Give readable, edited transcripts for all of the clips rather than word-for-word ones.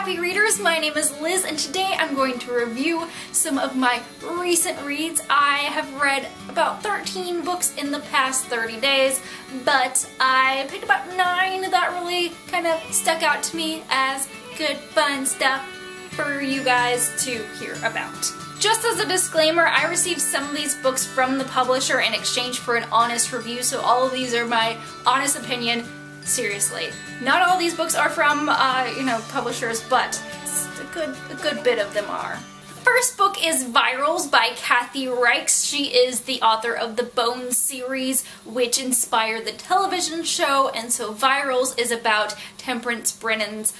happy readers, my name is Liz and today I'm going to review some of my recent reads. I have read about 13 books in the past 30 days, but I picked about 9 that really kind of stuck out to me as good fun stuff for you guys to hear about. Just as a disclaimer, I received some of these books from the publisher in exchange for an honest review, so all of these are my honest opinion. Seriously. Not all these books are from, publishers, but a good bit of them are. First book is Virals by Reichs. She is the author of the Bones series, which inspired the television show, and so Virals is about Temperance Brennan's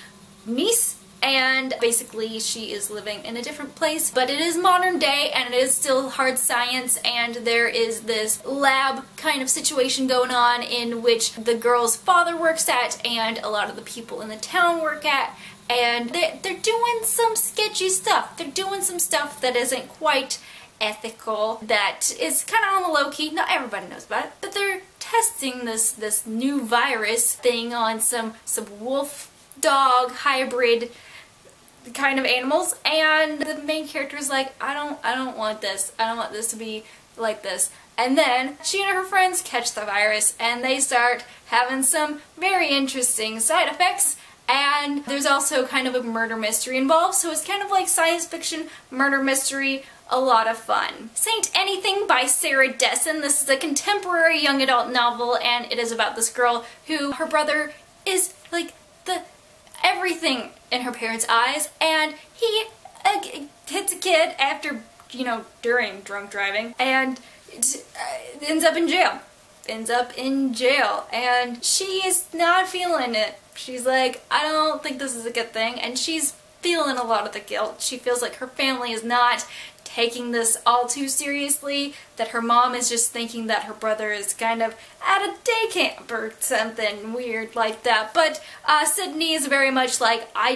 niece. And basically she is living in a different place, but it is modern day and it is still hard science, and there is this lab kind of situation going on in which the girl's father works at and a lot of the people in the town work at, and they're doing some sketchy stuff. They're doing some stuff that isn't quite ethical, that is kind of on the low-key. Not everybody knows about it, but they're testing this new virus thing on some wolf dog hybrid kind of animals, and the main character is like, I don't want this. I don't want this to be like this. And then she and her friends catch the virus and they start having some very interesting side effects, and there's also kind of a murder mystery involved, so it's kind of like science fiction murder mystery, a lot of fun. Saint Anything by Sara Dessen. This is a contemporary young adult novel, and it is about this girl who, her brother is like the everything in her parents' eyes, and he hits a kid after, during drunk driving, and ends up in jail. And she is not feeling it. She's like, I don't think this is a good thing, and she's feeling a lot of the guilt. She feels like her family is not taking this all too seriously, that her mom is just thinking that her brother is kind of at a day camp or something weird like that. But Sydney is very much like, I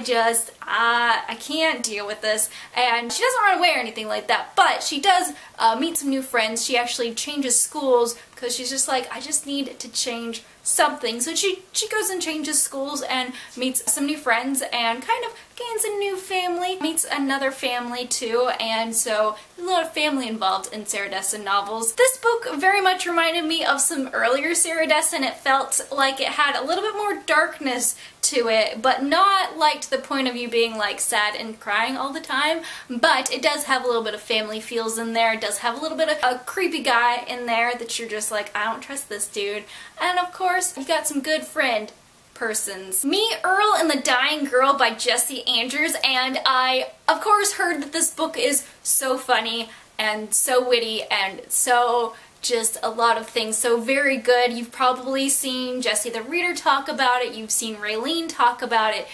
can't deal with this, and she doesn't run away or anything like that, but she does meet some new friends. She actually changes schools because she's just like, I just need to change something. So she goes and changes schools and meets some new friends and kind of gains a new family, meets another family too, and so there's a lot of family involved in Sara Dessen novels. This book very much reminded me of some earlier Sara Dessen. It felt like it had a little bit more darkness to it, but not like to the point of you being like sad and crying all the time, but it does have a little bit of family feels in there. It does have a little bit of a creepy guy in there that you're just like, I don't trust this dude. And of course, you've got some good friend persons. Me, Earl, and the Dying Girl by Jessie Andrews, and I of course heard that this book is so funny and so witty and so just a lot of things, so very good. You've probably seen Jessie the Reader talk about it, you've seen Raylene talk about it,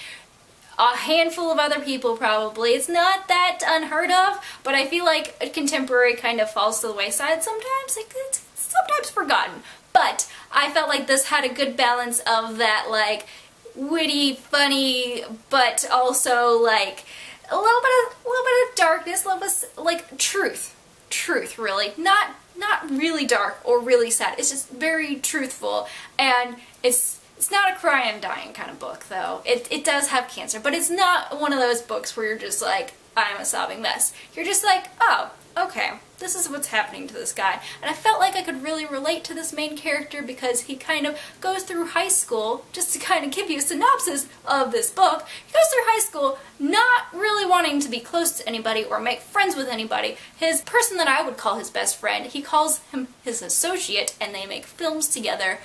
a handful of other people probably. It's not that unheard of, but I feel like a contemporary kind of falls to the wayside sometimes. Like, it's sometimes forgotten. But I felt like this had a good balance of that, like, witty, funny, but also like a little bit of darkness, a little bit like truth, really. Not really dark or really sad. It's just very truthful, and it's not a cry and dying kind of book though. It does have cancer, but it's not one of those books where you're just like, I'm a sobbing mess. You're just like, oh, okay, this is what's happening to this guy. And I felt like I could really relate to this main character because he kind of goes through high school, just to kind of give you a synopsis of this book, he goes through high school not really wanting to be close to anybody or make friends with anybody. His person that I would call his best friend, he calls him his associate, and they make films together,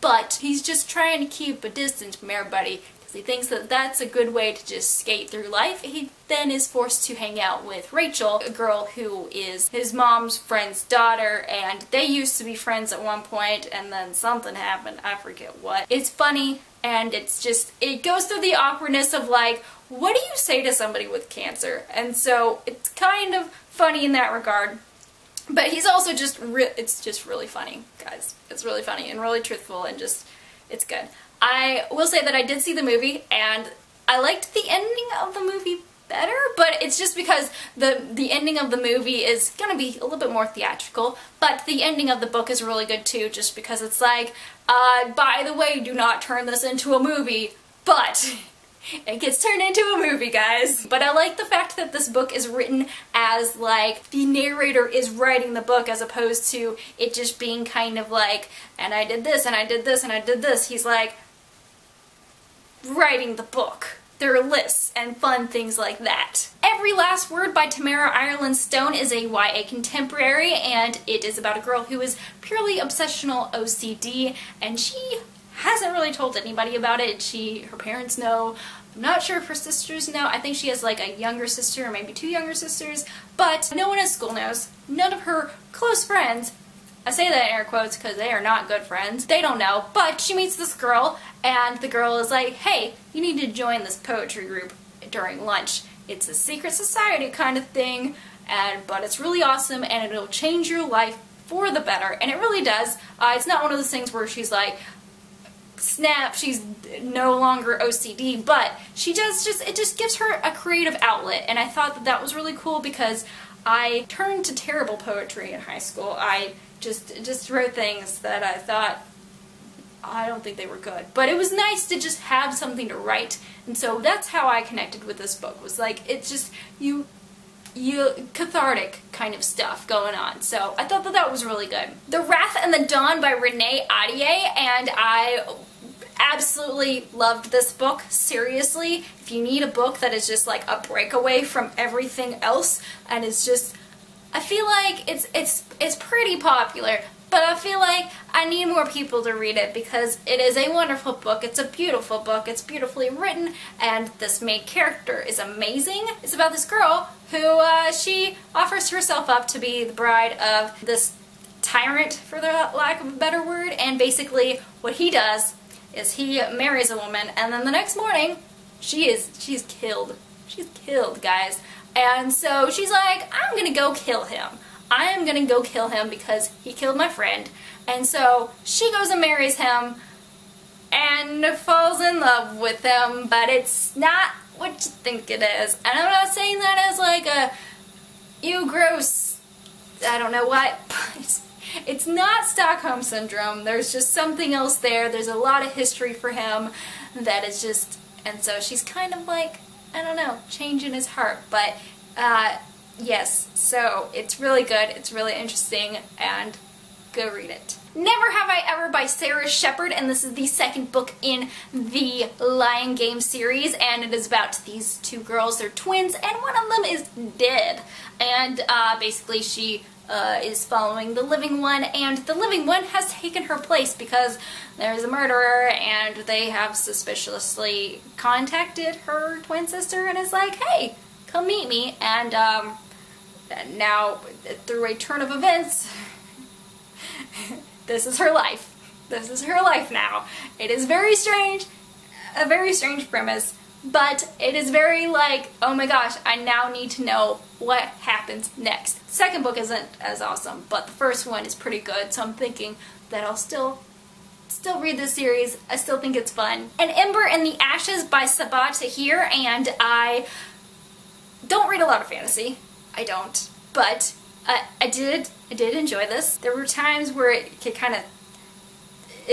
but he's just trying to keep a distance from everybody. He thinks that that's a good way to just skate through life. He then is forced to hang out with Rachel, a girl who is his mom's friend's daughter, and they used to be friends at one point, and then something happened, I forget what. It's funny, and it's just, it goes through the awkwardness of like, what do you say to somebody with cancer? And so it's kind of funny in that regard. But he's also just, it's just really funny, guys. It's really funny and really truthful and just, it's good. I will say that I did see the movie, and I liked the ending of the movie better, but it's just because the ending of the movie is gonna be a little bit more theatrical, but the ending of the book is really good too, just because it's like, by the way, do not turn this into a movie, but It gets turned into a movie, guys. But I like the fact that this book is written as like the narrator is writing the book as opposed to it just being kind of like, and I did this and I did this and I did this. He's like writing the book. There are lists and fun things like that. Every Last Word by Tamara Ireland Stone is a YA contemporary, and it is about a girl who is purely obsessional OCD, and she hasn't really told anybody about it. Her parents know. I'm not sure if her sisters know. I think she has like a younger sister or maybe 2 younger sisters, but no one at school knows. None of her close friends, I say that in air quotes because they are not good friends, they don't know, but she meets this girl and the girl is like, hey, you need to join this poetry group during lunch. It's a secret society kind of thing, but it's really awesome and it'll change your life for the better, and it really does. It's not one of those things where she's like, snap, she's no longer OCD, but she does it just gives her a creative outlet, and I thought that that was really cool because I turned to terrible poetry in high school. I just wrote things that I thought, I don't think they were good. But it was nice to just have something to write, and so that's how I connected with this book, was like, it's just, you cathartic kind of stuff going on. So I thought that that was really good. The Wrath and the Dawn by Renee, Ahdieh, and I absolutely loved this book. Seriously, if you need a book that is just like a breakaway from everything else, and it's just, I feel like it's pretty popular, but I feel like I need more people to read it because it is a wonderful book. It's a beautiful book. It's beautifully written, and this main character is amazing. It's about this girl who she offers herself up to be the bride of this tyrant, for the lack of a better word, and basically what he does is he marries a woman, and then the next morning she's killed. She's killed, guys. And so she's like, I'm gonna go kill him. I am gonna go kill him because he killed my friend. And so she goes and marries him and falls in love with him, but it's not what you think it is. And I'm not saying that as like a, you gross, I don't know what, but it's not Stockholm Syndrome. There's just something else there. There's a lot of history for him that is just, and so she's kind of like, I don't know, changing his heart, but yes, so it's really good, it's really interesting, and go read it. Never Have I Ever by Sara Shepard, and this is the second book in the Lion Game series, and it is about these 2 girls. They're twins, and one of them is dead, and basically she is following the living one, and the living one has taken her place because there's a murderer, and they have suspiciously contacted her twin sister and is like, hey, come meet me, and now through a turn of events, this is her life. This is her life now. It is very strange, a very strange premise, but it is very like, oh my gosh, I now need to know what happens next. The second book isn't as awesome, but the first one is pretty good, so I'm thinking that I'll still read this series. I still think it's fun. And Ember in the Ashes by Sabaa Tahir, and I don't read a lot of fantasy. I don't, but I did enjoy this. There were times where it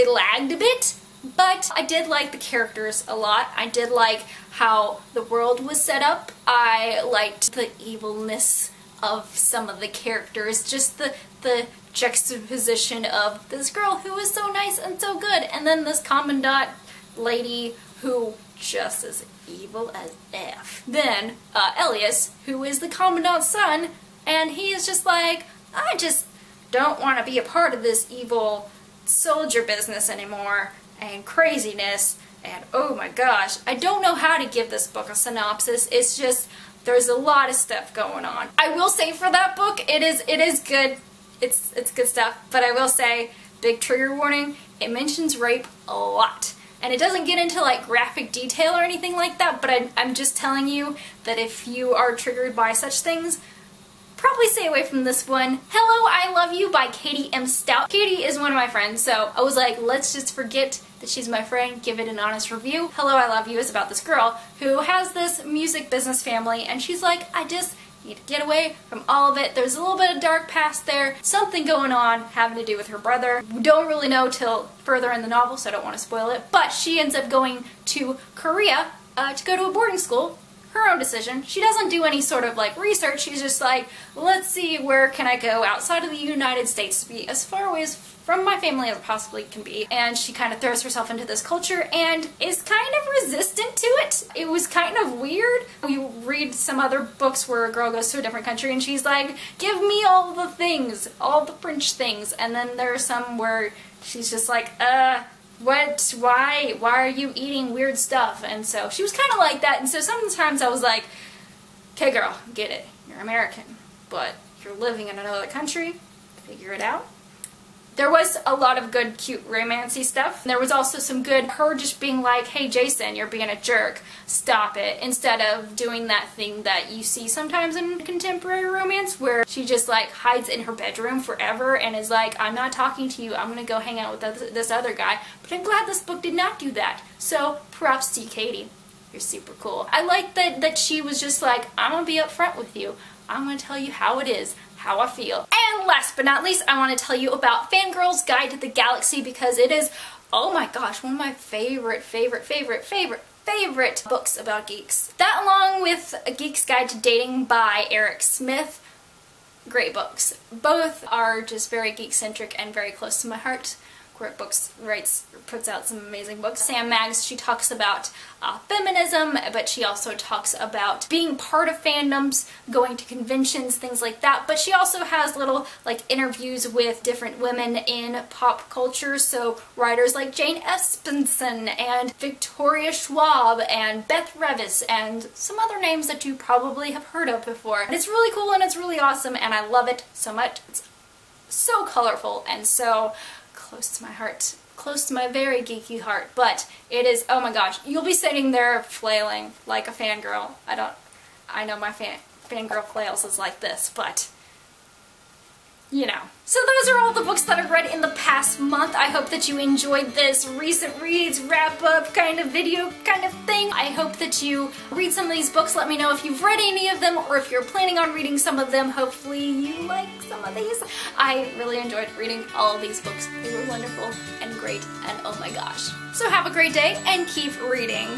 lagged a bit, but I did like the characters a lot. I did like how the world was set up. I liked the evilness of some of the characters, just the juxtaposition of this girl who is so nice and so good, and then this commandant lady who just as evil as F. Then Elias, who is the commandant's son, and he is just like, I just don't want to be a part of this evil soldier business anymore, and craziness, and oh my gosh, I don't know how to give this book a synopsis. It's just, there's a lot of stuff going on. I will say for that book, it is good. It's good stuff, but I will say, big trigger warning, it mentions rape a lot. And it doesn't get into like graphic detail or anything like that, but I'm just telling you that if you are triggered by such things, probably stay away from this one. Hello, I Love You by Katie M. Stout. Katie is one of my friends, so I was like, let's just forget that she's my friend, give it an honest review. Hello, I Love You is about this girl who has this music business family, and she's like, I just need to get away from all of it. There's a little bit of dark past there, something going on having to do with her brother. We don't really know till further in the novel, so I don't want to spoil it, but she ends up going to Korea to go to a boarding school. Her own decision. She doesn't do any sort of like research. She's just like, let's see, where can I go outside of the United States to be as far away as from my family as it possibly can be. And she kind of throws herself into this culture and is kind of resistant to it. It was kind of weird. We read some other books where a girl goes to a different country and she's like, give me all the things, all the French things. And then there are some where she's just like, what, why are you eating weird stuff? And so she was kind of like that, and so sometimes I was like, okay girl, get it, you're American, but you're living in another country, figure it out. There was a lot of good, cute, romancy stuff. There was also some good, her just being like, hey Jason, you're being a jerk, stop it, instead of doing that thing that you see sometimes in contemporary romance where she just like hides in her bedroom forever and is like, I'm not talking to you, I'm gonna go hang out with this other guy. But I'm glad this book did not do that. So props to you, Katie. You're super cool. I like that she was just like, I'm gonna be upfront with you. I'm gonna tell you how it is, how I feel. And last but not least, I want to tell you about Fangirl's Guide to the Galaxy because it is, oh my gosh, one of my favorite books about geeks. That along with A Geek's Guide to Dating by Eric Smith, great books. Both are just very geek-centric and very close to my heart. Great books, puts out some amazing books. Sam Maggs, she talks about feminism, but she also talks about being part of fandoms, going to conventions, things like that. But she also has little like interviews with different women in pop culture, so writers like Jane Espenson and Victoria Schwab and Beth Revis and some other names that you probably have heard of before. And it's really cool and it's really awesome and I love it so much. It's so colorful and so close to my heart, close to my very geeky heart, but it is, oh my gosh, you'll be sitting there flailing like a fangirl. I know my fangirl flails is like this, but you know. So those are all the books that I've read in the past month. I hope that you enjoyed this recent reads wrap-up kind of video kind of thing. I hope that you read some of these books. Let me know if you've read any of them or if you're planning on reading some of them. Hopefully you like some of these. I really enjoyed reading all of these books. They were wonderful and great and oh my gosh. So have a great day and keep reading.